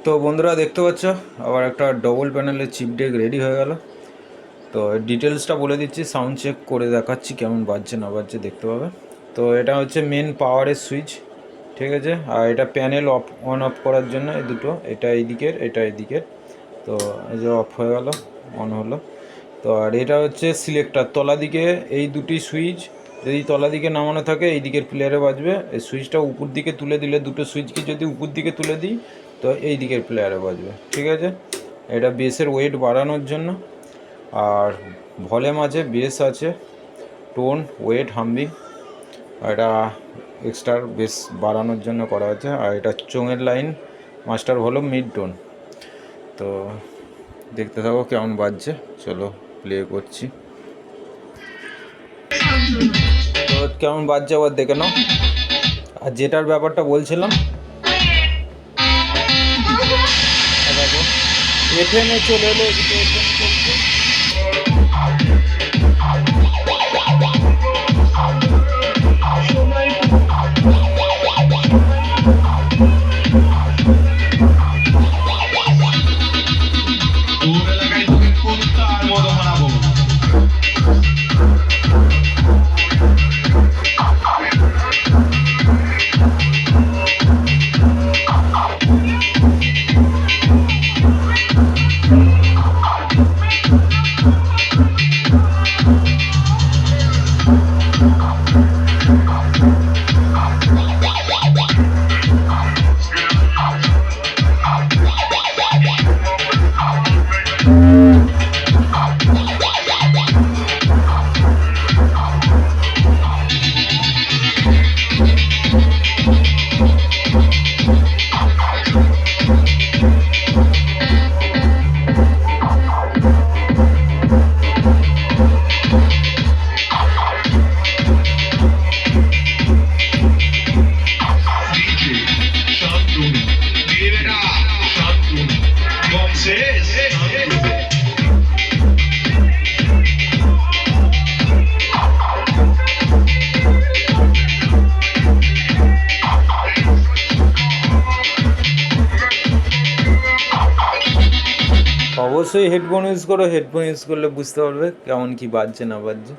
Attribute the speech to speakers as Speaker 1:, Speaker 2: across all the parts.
Speaker 1: তো বন্ধুরা দেখতে পাচ্ছ আবার একটা ডবল প্যানেলের চিপ ডেক রেডি হয়ে গেল। তো ডিটেলসটা বলে দিচ্ছি, সাউন্ড চেক করে দেখাচ্ছি কেমন বাজছে না বাজছে দেখতে পাবে। তো এটা হচ্ছে মেন পাওয়ারের সুইচ, ঠিক আছে। আর এটা প্যানেল অন অফ করার জন্য এই দুটো, এটা এইদিকের এটা এইদিকের। তো এই যে অফ হয়ে গেল, অন হলো। তো আর এটা হচ্ছে সিলেক্টার, তলা দিকে এই দুটি সুইচ যদি তলা দিকে নামানো থাকে এই দিকের প্লেয়ারে বাজবে। এই সুইচটা উপর দিকে তুলে দিলে, দুটো সুইচকে যদি উপর দিকে তুলে দিই তো এই দিকের প্লেয়ারে বাজবে, ঠিক আছে। এটা বেসের ওয়েট বাড়ানোর জন্য। আর ভলিউম আছে, বেস আছে, টোন, ওয়েট, হাম্বিং। আর এটা এক্সট্রা বেস বাড়ানোর জন্য করা আছে। আর এটা চোঙের line, master volume, mid tone. তো দেখতে থাকো কেমন বাজছে, চলো প্লে করছি। তো কেমন বাজছে আবার দেখে নাও। আর যেটার ব্যাপারটা বলছিলাম, দেখো এফএমে চলে এলো, এদিকে এফএম চলছে।
Speaker 2: তোর এলাকায় তোকে কুত্তার মতো বানাবো। শান্তনু, দেবেরা শান্তনু, বংশেশ শান্তনু।
Speaker 1: অবশ্যই হেডফোন ইউজ করো, হেডফোন ইউজ করলে বুঝতে পারবে কেমন কি বাজছে না বাজছে।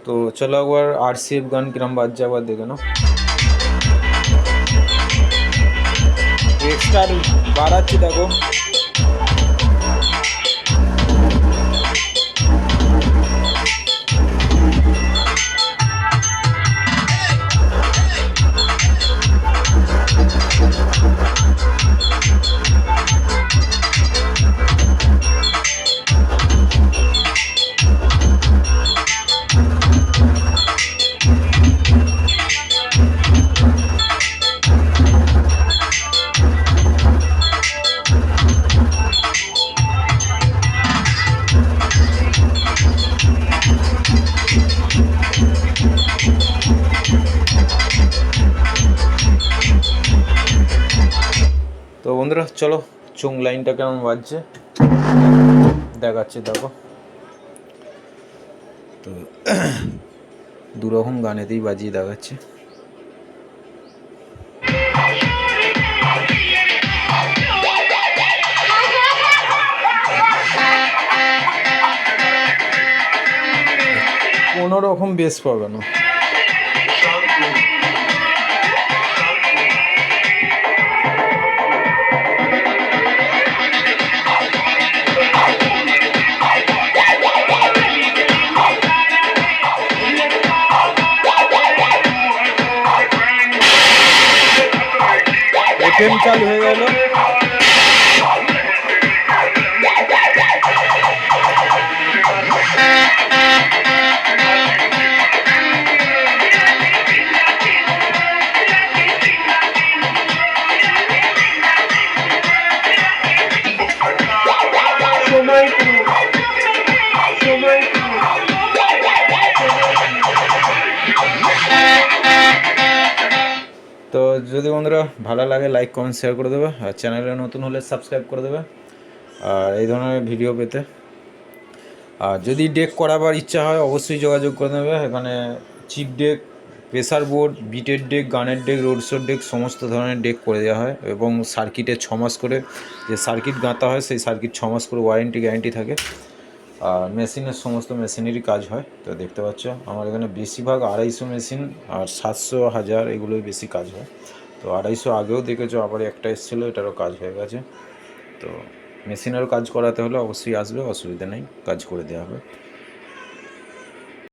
Speaker 1: তো চলো একবার আরসিএফ গান কিরম বাজছে আবার দেখে নাও। এক্সট্রা বাড়াচ্ছি দেখো। তো বন্ধুরা চলো চোং লাইনটা কেমন বাজছে দেখাচ্ছি দেখো। তো দুরকম গানেতেই বাজিয়ে দেখাচ্ছে। কোনো রকম বেস পাবে না। এফএম চালু হয়ে গেল। তো যদি বন্ধুরা ভালো লাগে লাইক কমেন্ট শেয়ার করে দেবে, আর চ্যানেলে নতুন হলে সাবস্ক্রাইব করে দেবে আর এই ধরনের ভিডিও পেতে। আর যদি ডেক করাবার ইচ্ছা হয় অবশ্যই যোগাযোগ করে নেবে। এখানে চিপ ডেক, প্রেসার বোর্ড, বিটের ডেক, গানের ডেক, রোডশোর ডেক সমস্ত ধরনের ডেক করে দেওয়া হয় এবং সার্কিটে 6 মাস করে যে সার্কিট গাঁথা হয় সেই সার্কিট 6 মাস করে ওয়ারেন্টি গ্যারেন্টি থাকে। আর মেশিনের সমস্ত মেশিনেরই কাজ হয়। তো দেখতে পাচ্ছ আমার এখানে বেশিরভাগ 250 মেশিন আর 700, 1000 এগুলোই বেশি কাজ হয়। তো 250 আগেও দেখেছো, আবার একটা এসেছিলো, এটারও কাজ হয়ে গেছে। তো মেশিনেরও কাজ করাতে হলে অবশ্যই আসবে, অসুবিধা নেই, কাজ করে দেওয়া হবে।